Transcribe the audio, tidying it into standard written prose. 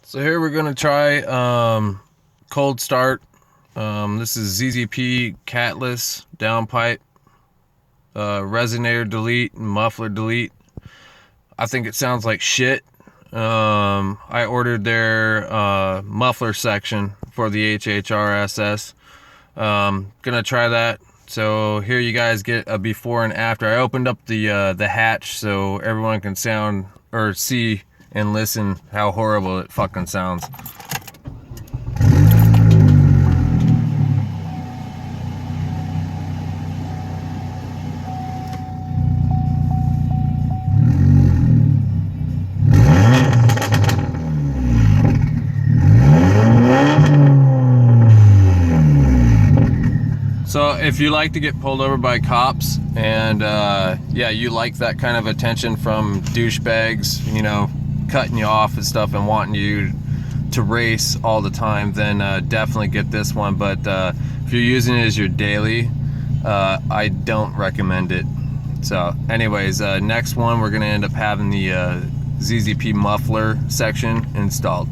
So here we're gonna try cold start. This is ZZP Catless downpipe, Resonator delete and Muffler delete. I think it sounds like shit. I ordered their muffler section for the HHRSS. Gonna try that. So here you guys get a before and after. I opened up the hatch so everyone can sound or see and listen how horrible it fucking sounds. So if you like to get pulled over by cops and yeah, you like that kind of attention from douchebags, you know, cutting you off and stuff and wanting you to race all the time, then definitely get this one. But if you're using it as your daily, I don't recommend it. So anyways, next one we're gonna end up having the ZZP muffler section installed.